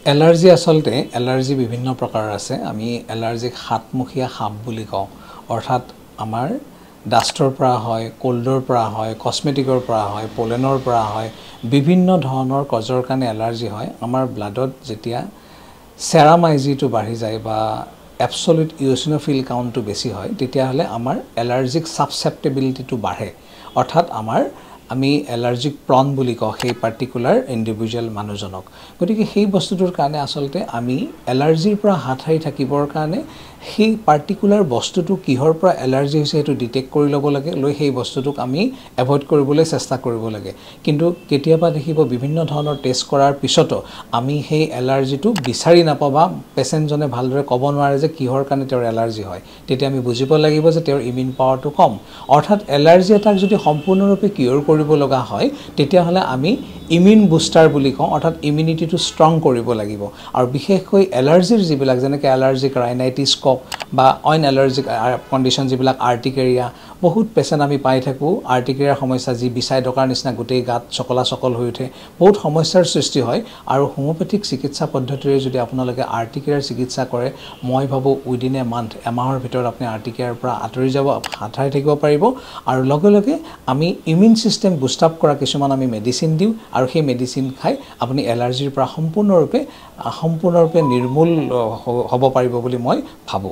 allergy আসলতে allergy বিভিন্ন প্ৰকাৰৰ আছে আমি এলাৰ্জিক সাতমুখীয়া সাপ বুলি কওঁ অৰ্থাৎ আমাৰ ডাষ্টৰ পৰা হয় কোল্ডৰ পৰা হয় কসমেটিকৰ পৰা হয় পোলেনৰ পৰা হয় বিভিন্ন ধৰণৰ কজৰ কাৰণে এলাৰ্জি হয় আমাৰ ব্লাডত যেতিয়া সেৰামাইজিটো বাঢ়ি যায় বা এবসলিউট ইওসিনোফিল কাউন্টটো বেছি হয় তেতিয়া হলে আমাৰ এলাৰ্জিক সাবসেপ্টেবিলিটিটো বাঢ়ে অৰ্থাৎ আমাৰ আমি এলাৰ্জিক প্ৰন বুলি কওঁ সেই পাৰ্টিকুলাৰ ইন্ডিভিজুৱেল মানুহজনক গতিকে সেই বস্তুটোৰ কাৰণে আসলতে আমি এলাৰ্জিৰ পৰা হাত সাৰি থাকিবৰ কাৰণে সেই পাৰ্টিকুলাৰ বস্তুটো কিহৰ পৰা এলাৰ্জি হৈছে সেইটো ডিটেক্ট কৰি ল'ব লাগে লৈ সেই বস্তুটোক আমি এভয়েড কৰিবলৈ চেষ্টা কৰিব লাগে কিন্তু কেতিয়াবা দেখিব বিভিন্ন ধৰণৰ টেষ্ট কৰাৰ পিছতো আমি সেই এলাৰ্জিটো বিচাৰি নাপাবা পেশেন্টজনে ভালদৰে ক'ব নোৱাৰে যে কিহৰ কাৰণে তেওঁৰ এলাৰ্জি হয় তেতিয়া আমি বুজিব লাগিব যে তেওঁৰ ইমিউন পাৱাৰটো কম অৰ্থাৎ এলাৰ্জি এটাক যদি সম্পূৰ্ণৰূপে কিউৰ কৰিব লগা হয় তেতিয়া হলে আমি ইমিউন বুষ্টাৰ বুলি কওঁ অৰ্থাৎ ইমিউনিটিটো ষ্ট্ৰং কৰিব লাগিব আৰু বিশেষকৈ এলাৰ্জিৰ যিবিলাক যেনেকৈ এলাৰ্জিক ৰাইনাইটিছ কফ বা অইন এলাৰ্জিক কণ্ডিশ্যন যিবিলাক আৰ্টিকেৰিয়া বহুত পেশেন্ট আমি পাই থাকো আৰ্টিকেৰিয়াৰ সমস্যা যি বিছাই ডকাৰ নিচিনা গোটেই গাত চকলা চকল হৈ উঠে বহুত সমস্যাৰ সৃষ্টি হয় আৰু হোমিওপ্যাথিক চিকিৎসা পদ্ধতিৰে যদি আপোনালোকে আৰ্টিকেৰিয়াৰ চিকিৎসা কৰে মই ভাবো উইদিন এ মান্থ এমাহৰ ভিতৰত আপুনি আৰ্টিকেৰিয়াৰ পৰা আঁতৰি যাব হাতহাৰি থাকিব পাৰিব আৰু লগে লগে আমি ইমিউন সিস্টেম বুষ্ট আপ কৰা কিছুমান আমি মেডিসিন দিওঁ আৰু সেই মেডিসিন খাই আপুনি এলাৰ্জিৰ পৰা সম্পূৰ্ণৰূপে নিৰ্মূল হ'ব পাৰিব বুলি মই ভাবো